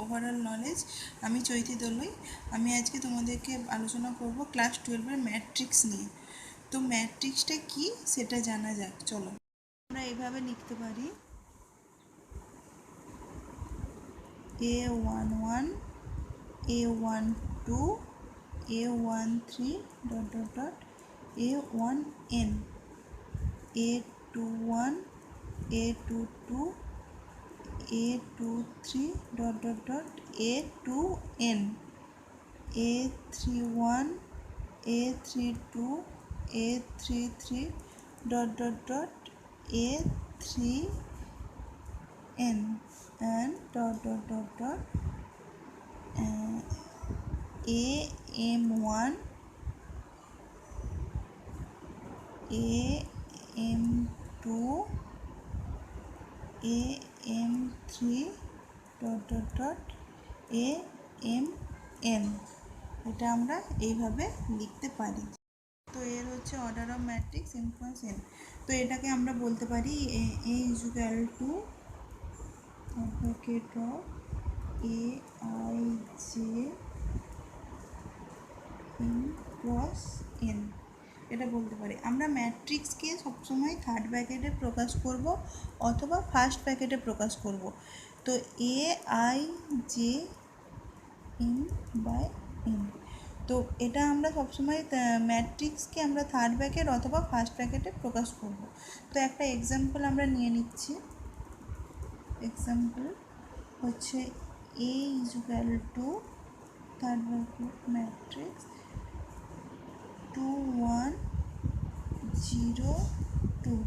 Overall knowledge. আমি চৈতি দলুই। আমি আজকে তোমাদেরকে আলোচনা করব ক্লাস 12-এর ম্যাট্রিক্স নিয়ে। তো ম্যাট্রিক্সটা কি সেটা জানা যাক, চলো। আমরা এভাবে লিখতে পারি A11 A12 A13 dot dot dot A1n A21 A22 A23 dot dot dot A2n A31 A32 A33 dot dot dot A3n and dot dot dot dot AM1 AM2 AM3 dot dot dot AMN। এটা আমরা এইভাবে লিখতে পারি। তো এর হচ্ছে order of matrix influence N. তো এটাকে আমরা বলতে পারি A equal two bracket of AIJ in cross N, এটা বলতে পারি। আমরা ম্যাট্রিক্সকে সবসময় থার্ড ব্র্যাকেটে প্রকাশ করব অথবা ফার্স্ট ব্র্যাকেটে প্রকাশ করব। তো AIJ ইন বাই এন, তো এটা আমরা সবসময় ম্যাট্রিক্সকে আমরা থার্ড ব্র্যাকেট অথবা ফার্স্ট ব্র্যাকেটে প্রকাশ করব। তো একটা এক্সাম্পল আমরা নিয়ে নিচ্ছি। এক্সাম্পল হচ্ছে A equal two third bracket matrix 2 1 0 2।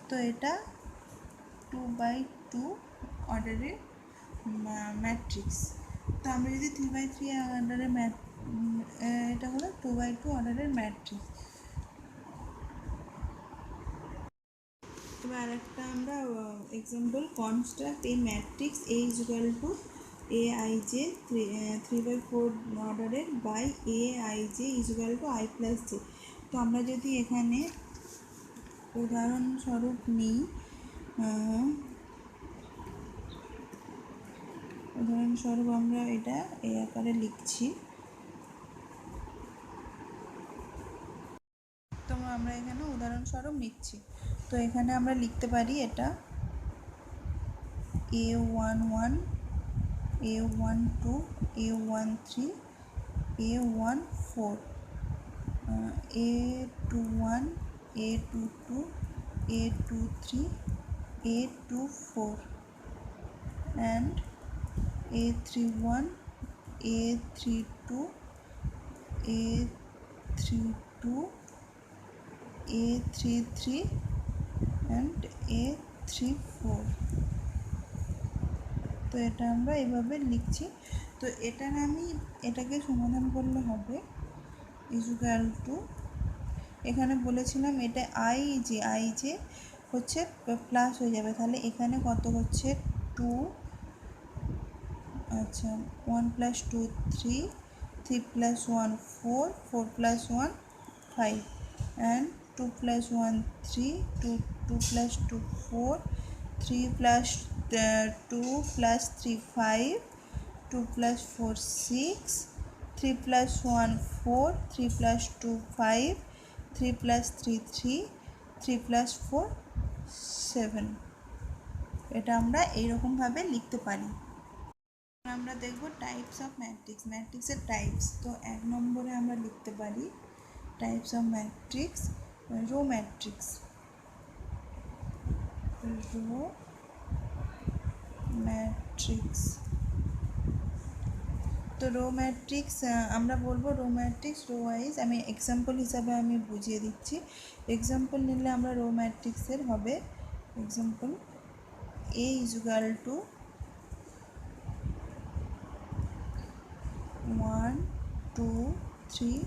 তো এটা 2/2 অর্ডারের ম্যাট্রিক্স। তো আমরা যদি 3/3 অর্ডারের এটা হলো 2/2 অর্ডারের ম্যাট্রিক্স। এবার আরেকটা আমরা এক্সাম্পল কনস্ট্রাক্ট এই matrix A equal to AIJ 3/4 অর্ডারের by AIJ equal to I plus J। তো আমরা যদি এখানে উদাহরণস্বরূপ নিই, উদাহরণস্বরূপ আমরা এটা এই আকারে লিখছি। তো আমরা এখানে উদাহরণস্বরূপ নিচ্ছি। তো এখানে আমরা লিখতে পারি এটা A11 A12 A13 A14 A21 A22 A23 A24 and A31 A32 A32 A33 and A34। তো এটা আমরা এভাবে লিখছি। তো এটার আমি এটাকে সমাধান করলে হবে ইকুয়াল টু, এখানে বলেছিলাম এটা আই জে হচ্ছে প্লাস হয়ে যাবে, তাহলে এখানে কত হচ্ছে 2, আচ্ছা 1 + 2 3 3 + 1 4 4 + 1 5 and 2 + 1 3 2 2 + 2 4 3 + 2 + 3 5 2 + 4 6 3 + 1 4 3 + 2 5 3 + 3 3 3 + 4 7। এটা আমরা এইরকমভাবে লিখতে পারি। আমরা দেখব টাইপস অফ ম্যাট্রিক্স, ম্যাট্রিক্সের টাইপস। তো 1 নম্বরে আমরা লিখতে পারি types of matrix, row matrix. Row matrix, তো রো ম্যাট্রিক্স আমরা বলবো রো ম্যাট্রিক্স রো ওয়াইজ। আমি এক্সাম্পল হিসাবে আমি বুঝিয়ে দিচ্ছি। এক্সাম্পল নিলে আমরা রো ম্যাট্রিক্সের হবে এক্সাম্পল A ইকুয়াল টু 1 2 3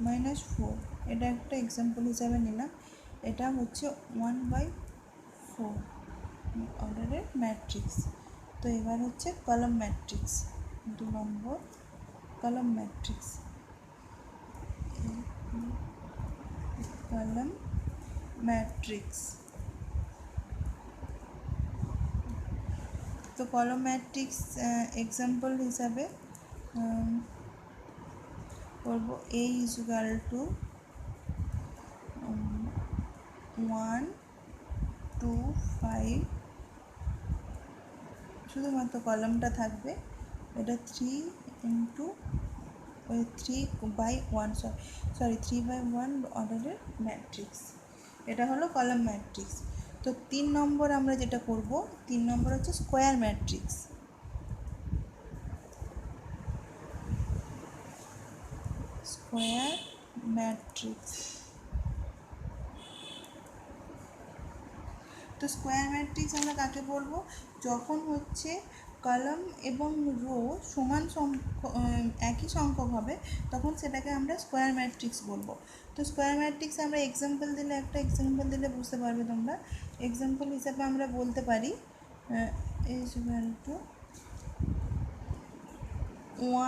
-4, এটা একটা এক্সাম্পল হিসাবে নিলাম। এটা হচ্ছে 1/4 অর্ডারের ম্যাট্রিক্স। তো এবার হচ্ছে কলাম ম্যাট্রিক্স, 2 নম্বর কলাম ম্যাট্রিক্স। কলাম ম্যাট্রিক্স তো কলাম ম্যাট্রিক্স এক্সাম্পল হিসাবে করব A ইকুয়াল টু 1 2 5, শুধুমাত্র কলামটা থাকবে, এটা 3/1 3/1 অর্ডারের ম্যাট্রিক্স, এটা হলো কলাম ম্যাট্রিক্স। তো 3 নম্বর আমরা যেটা করব, 3 নম্বর হচ্ছে স্কোয়ার ম্যাট্রিক্স। স্কোয়ার ম্যাট্রিক্স, তো স্কোয়ার ম্যাট্রিক্স আমরা কাকে বলবো, যখন হচ্ছে কলাম এবং রো সমান একই সংখ্যক হবে তখন সেটাকে আমরা স্কোয়ার ম্যাট্রিক্স বলবো। তো স্কোয়ার ম্যাট্রিক্স আমরা একটা এক্সাম্পল দিলে বুঝতে পারবে তোমরা। এক্সাম্পল হিসাবে আমরা বলতে পারি is equal to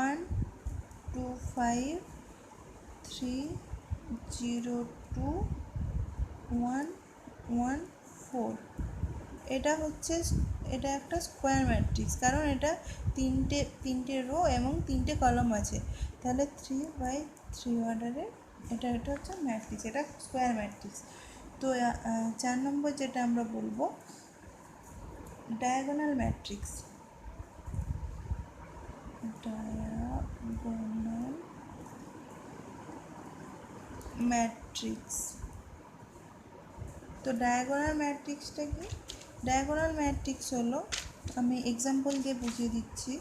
1 2 5 3 0 2 1 1 4। এটা একটা স্কোয়ার ম্যাট্রিক্স, কারণ এটা তিনটে রো এবং 3টে কলাম আছে, তাহলে 3/3 অর্ডারের এটা হচ্ছে ম্যাট্রিক্স, এটা স্কোয়ার ম্যাট্রিক্স। তো 4 নম্বর যেটা আমরা বলবো ডায়াগোনাল ম্যাট্রিক্স। ডায়াগোনাল ম্যাট্রিক্স, তো ডায়াগোনাল ম্যাট্রিক্সটা কি? ডায়াগোনাল ম্যাট্রিক্স হলো, আমি এক্সাম্পল দিয়ে বুঝিয়ে দিচ্ছি।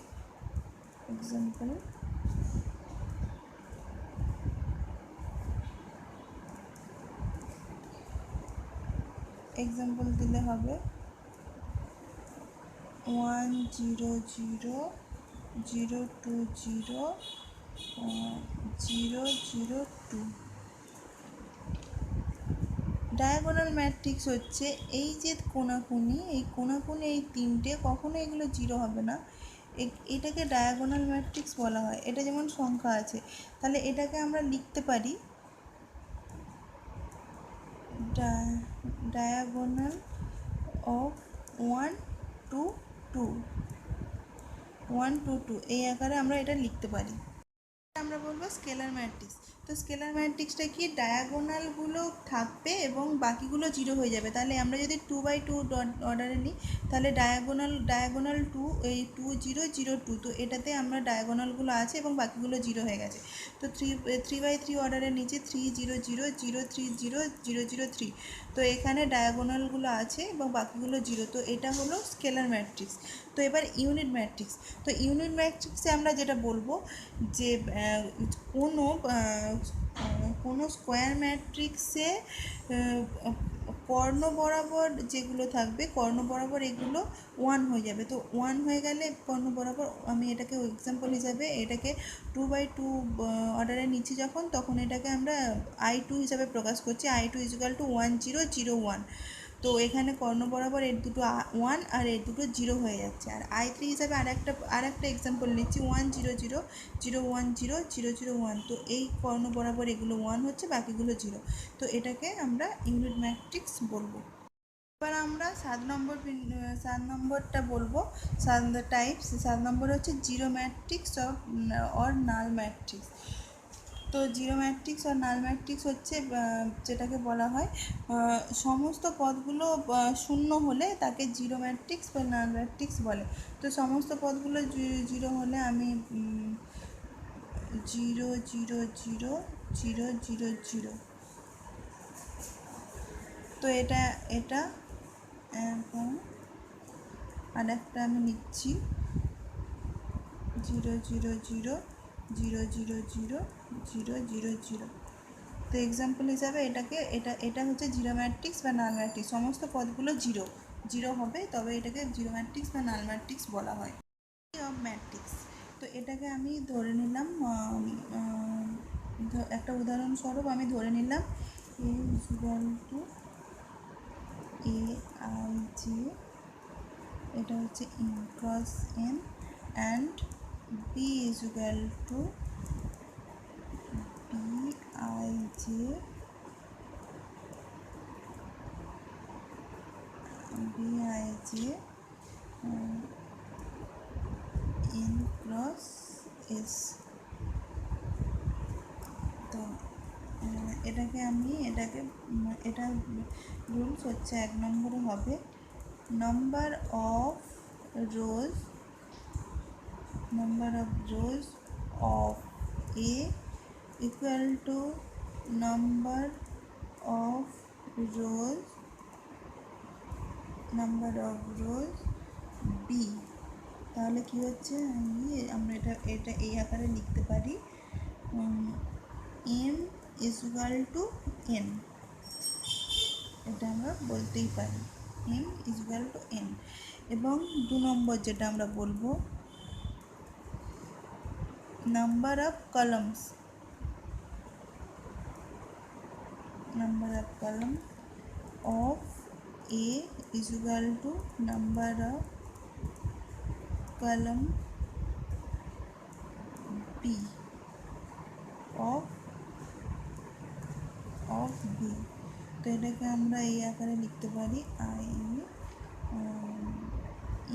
এক্সাম্পল দিলে হবে 1 0 0 0 2 0 0 0 2। ডায়াগোনাল ম্যাট্রিক্স হচ্ছে এই যে কোনাকুনি, এই তিনটে, কখনো এগুলো জিরো হবে না, এটাকে ডায়াগোনাল ম্যাট্রিক্স বলা হয়। এটা যেমন সংখ্যা আছে, তাহলে এটাকে আমরা লিখতে পারি ডায়াগোনাল অফ 1 2 2, 1 2 2 এই আকারে আমরা এটা লিখতে পারি। আমরা বলবো স্কেলার ম্যাট্রিক্স। তো স্কেলার ম্যাট্রিক্সটা কি, ডায়াগোনালগুলো থাকবে এবং বাকিগুলো জিরো হয়ে যাবে। তাহলে আমরা যদি 2/2 অর্ডারে নিই, তাহলে ডায়াগোনাল 2, এই 2 0 0 2, তো এটাতে আমরা ডায়াগোনালগুলো আছে এবং বাকিগুলো জিরো হয়ে গেছে। তো 3/3 অর্ডারের নিচে 3 0 0 0 3 0 0 0 3, তো এখানে ডায়াগোনালগুলো আছে এবং বাকিগুলো জিরো, তো এটা হলো স্কেলার ম্যাট্রিক্স। তো এবার ইউনিট ম্যাট্রিক্স। তো ইউনিট ম্যাট্রিক্সে আমরা যেটা বলবো যে কোনো স্কোয়ার ম্যাট্রিক্সে কর্ণ বরাবর যেগুলো থাকবে, কর্ণ বরাবর এগুলো 1 হয়ে যাবে। তো 1 হয়ে গেলে কর্ণ বরাবর, আমি এটাকে এক্সাম্পল হিসাবে এটাকে 2/2 অর্ডারের নিচে যখন, তখন এটাকে আমরা I2 হিসাবে প্রকাশ করছি। I2 = 1 0 0 1। তো এখানে কর্ণ বরাবর এর দুটো 1 আর এর দুটো 0 হয়ে যাচ্ছে। আর I3 হিসাবে আরেকটা এক্সাম্পল নিচ্ছি 1 0 0 0 1 0 0 0 1। তো এই কর্ণ বরাবর এগুলো 1 হচ্ছে, বাকিগুলো 0। তো এটাকে আমরা ইউনিট ম্যাট্রিক্স বলবো। এবার আমরা 7 নম্বরটা বলবো। 7 নম্বর হচ্ছে zero matrix or null matrix. তো জিরো ম্যাট্রিক্স আর নাল ম্যাট্রিক্স হচ্ছে যেটাকে বলা হয় সমস্ত পদগুলো শূন্য হলে তাকে জিরো ম্যাট্রিক্স বা নাল ম্যাট্রিক্স বলে। তো সমস্ত পদগুলো জিরো হলে আমি 0 0 0 0 0 0, তো এটা এবং আর একটা আমি নিচ্ছি 0 0 0 0 0 0 0 0 0। তো এক্সাম্পল হিসাবে এটা হচ্ছে জিরো ম্যাট্রিক্স বা নাল ম্যাট্রিক্স, সমস্ত পদগুলো জিরো হবে, তবে এটাকে জিরো ম্যাট্রিক্স বা নাল ম্যাট্রিক্স বলা হয়। অফ ম্যাট্রিক্স, তো এটাকে আমি ধরে নিলাম, একটা উদাহরণস্বরূপ আমি ধরে নিলাম A/I/J, এটা হচ্ছে n cross n, and B = B/I/J N cross S. তো এটাকে এটা রুলস হচ্ছে 1 নম্বরে হবে number of rows of A equal to number of rows B. তাহলে কি হচ্ছে, আমরা এটা এই আকারে লিখতে পারি, M is equal to N. এটা আমরা বলতেই পারি M is equal to N. এবং 2 নম্বর যেটা আমরা বলবো, number of columns of A is equal to number of column B of B. তো এটাকে আমরা এই আকারে লিখতে পারি I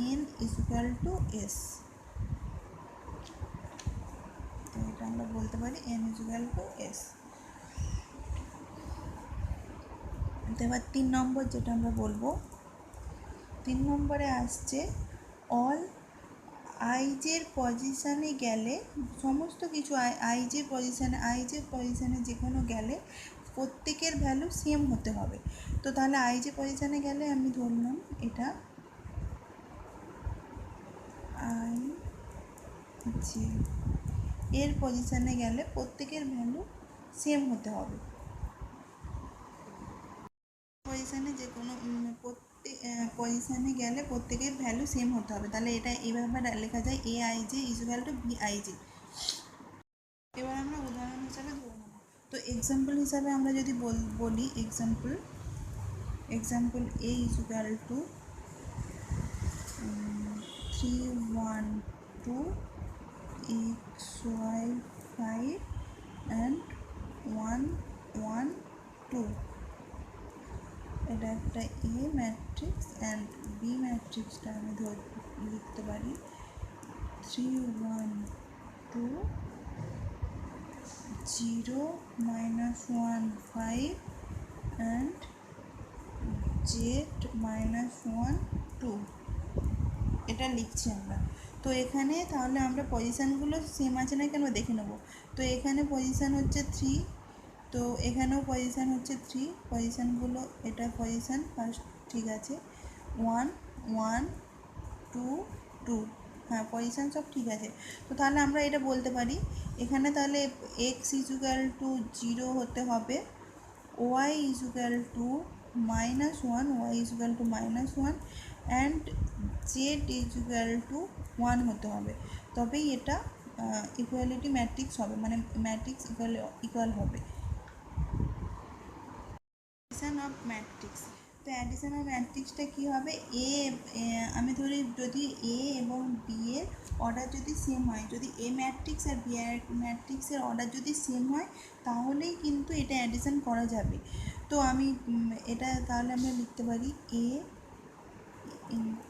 N is equal to S. তো এটা আমরা বলতে পারি N is equal to S. তো এবার 3 নম্বর যেটা আমরা বলবো, 3 নম্বরে আসছে অল আইজের পজিশানে গেলে, সমস্ত কিছু আইজের পজিশানে যে কোনো গেলে প্রত্যেকের ভ্যালু সেম হতে হবে। তো তাহলে আইজে পজিশানে গেলে আমি ধরলাম এটা আই জে এর পজিশানে গেলে প্রত্যেকের ভ্যালু সেম হতে হবে। পজিশানে যে কোনো পজিশানে গেলে প্রত্যেকের ভ্যালু সেম হতে হবে। তাহলে এটা এইভাবে লেখা যায় A I J is equal to B I J. এবার আমরা উদাহরণ হিসাবে ধরে নেব। তো এক্সাম্পল হিসাবে আমরা যদি বলি example A is equal two 3 1 2 xy 5 and 1 1 2। এটা একটা এ ম্যাট্রিক্স অ্যান্ড বি ম্যাট্রিক্সটা আমি লিখতে পারি 3 1 2 0 -1 5 and z -1 2। এটা লিখছি আমরা। তো এখানে তাহলে আমরা পজিশানগুলো সেম আছে না কেন দেখে নেব। তো এখানে পজিশান হচ্ছে 3, তো এখানেও পজিশান হচ্ছে 3। পজিশানগুলো, এটা পজিশান ফার্স্ট, ঠিক আছে, 1 1 2 2, হ্যাঁ পজিশান সব ঠিক আছে। তো তাহলে আমরা এটা বলতে পারি এখানে তাহলে এক্স ইজ ইকুয়াল টু 0 হতে হবে, Y is equal to -1, Y is equal to -1 and Z is equal to 1 হতে হবে। তবেই এটা ইকুয়ালিটি ম্যাট্রিক্স হবে, মানে ম্যাট্রিক্স ইকুয়াল হবে। Addition of matrix. তো অ্যাডিশন অফ ম্যাট্রিক্সটা কী হবে, আমি ধরি যদি এ এবং বি এর অর্ডার যদি সেম হয়, যদি এ ম্যাট্রিক্স আর বি ম্যাট্রিক্সের অর্ডার যদি সেম হয় তাহলেই কিন্তু এটা অ্যাডিশন করা যাবে। তো আমি এটা তাহলে আমরা লিখতে পারি এ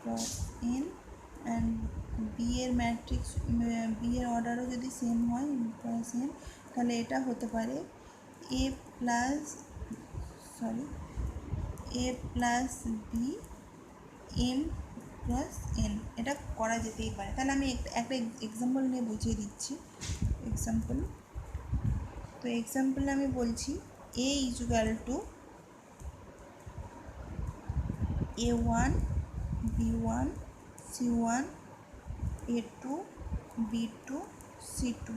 ক্রস এন অ্যান্ড বি এর ম্যাট্রিক্স, বি এর অর্ডারও যদি সেম হয় ক্রস এন, তাহলে এটা হতে পারে A plus B M plus N. এটা করা যেতেই পারে। তাহলে আমি একটা এক্সাম্পল নিয়ে বুঝিয়ে দিচ্ছি। তো এক্সাম্পলে আমি বলছি এ is equal two A1 B1 C1 A2 B2 C2।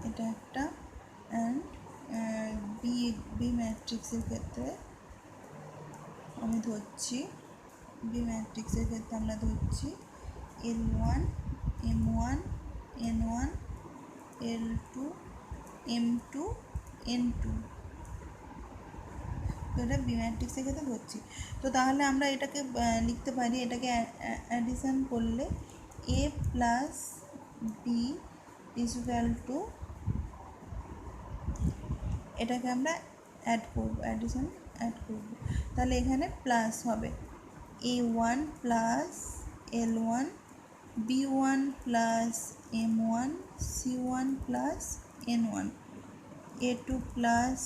এটা একটা। অ্যান্ড বি ম্যাট্রিক্সের ক্ষেত্রে আমি ধরছি, আমরা ধরছি L1 M1 N1 L2 M2 N2। তো এটা বি ম্যাট্রিক্সের ক্ষেত্রে ধরছি। তো তাহলে আমরা এটাকে লিখতে পারি, এটাকে অ্যাডিশন করলে A plus B is equal to, এটাকে আমরা অ্যাড করব, অ্যাড করব। তাহলে এখানে প্লাস হবে A1 plus L1 b1 plus m1 c1 plus n1 a2 plus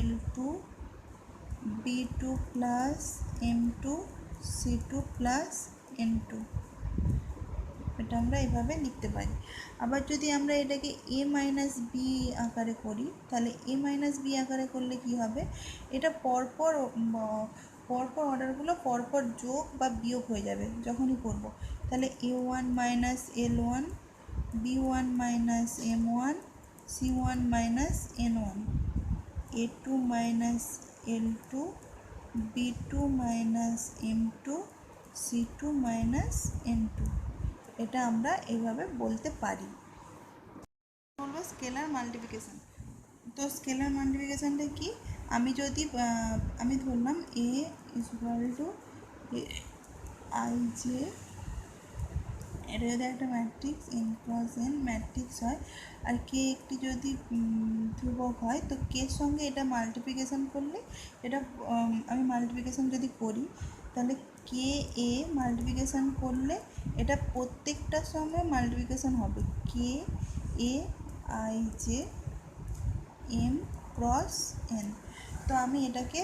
l2 b2 plus m2 c2 plus n2 এটা আমরা এভাবে লিখতে পারি। আবার যদি আমরা এটাকে a মাইনাস বি আকারে করি তাহলে a মাইনাস বি আকারে করলে কি হবে, এটা পরপর অর্ডারগুলো পরপর যোগ বা বিয়োগ হয়ে যাবে যখনই করব। তাহলে a1 minus l1 b1 minus m1 c1 minus n1 a2 minus l2 b2 minus m2 c2 minus n2 এটা আমরা এইভাবে বলতে পারি। বলবো স্কেলার মাল্টিপ্লিকেশন। তো স্কেলার মাল্টিপ্লিকেশনটা কি, আমি যদি আমি ধরলাম a equal two I J, এটা যদি একটা matrix n cross n matrix হয় আর কে একটি যদি ধ্রুবক হয়, তো কের সঙ্গে এটা মাল্টিপ্লিকেশন করলে এটা আমি মাল্টিপ্লিকেশন যদি করি তাহলে কে এ মাল্টিপ্লিকেশন করলে এটা প্রত্যেকটার সঙ্গে মাল্টিপ্লিকেশন হবে কে A I J M cross N. তো আমি এটাকে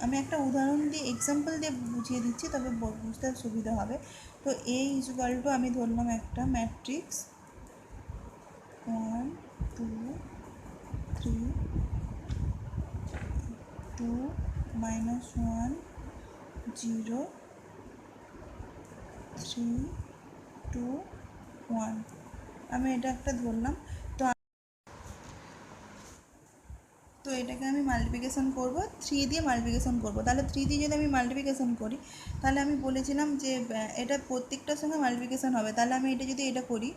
আমি একটা উদাহরণ দিয়ে এক্সাম্পল দিয়ে বুঝিয়ে দিচ্ছি, তবে বুঝতে সুবিধা হবে। তো এ ইকুয়াল টু আমি ধরলাম একটা ম্যাট্রিক্স 1 2 3 2 -1 0 3 2 1, আমি এটা একটা ধরলাম। তো এটাকে আমি মাল্টিপ্লিকেশন করব 3 দিয়ে মাল্টিপ্লিকেশন করব। তাহলে 3 দিয়ে যদি আমি মাল্টিপ্লিকেশন করি তাহলে আমি বলেছিলাম যে এটা প্রত্যেকটার সঙ্গে মাল্টিপ্লিকেশন হবে। তাহলে আমি এটা করি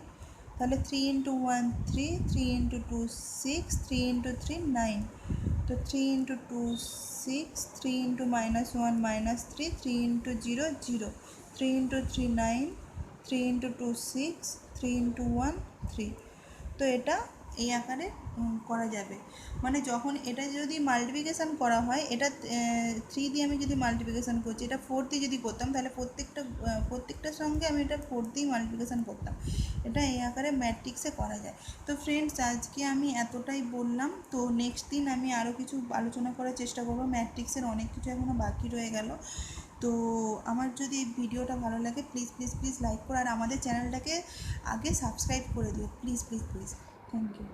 তাহলে 3 × 1 3, 3 × 2 6, 3 × 3 9। তো 3 × 2 6, 3 × -1 -3, 3 × 0 0, 3 × 3 9, 3 × 2 6, 3 × 1 3। তো এটা এই আকারে করা যাবে। মানে যখন এটা যদি মাল্টিপ্লিকেশান করা হয়, এটা 3 দিয়ে আমি যদি মাল্টিপ্লিকেশান করছি, এটা 4 দিয়ে যদি করতাম তাহলে প্রত্যেকটার সঙ্গে আমি এটা 4 দিয়েই মাল্টিপ্লিকেশান করতাম। এটা এই আকারে ম্যাট্রিক্সে করা যায়। তো ফ্রেন্ডস, আজকে আমি এতটাই বললাম। তো নেক্সট দিন আমি আরও কিছু আলোচনা করার চেষ্টা করবো। ম্যাট্রিক্সের অনেক কিছু এখনও বাকি রয়ে গেল। তো আমার যদি ভিডিওটা ভালো লাগে প্লিজ প্লিজ প্লিজ লাইক করো, আর আমাদের চ্যানেলটাকে আগে সাবস্ক্রাইব করে দিও please please please. Thank you.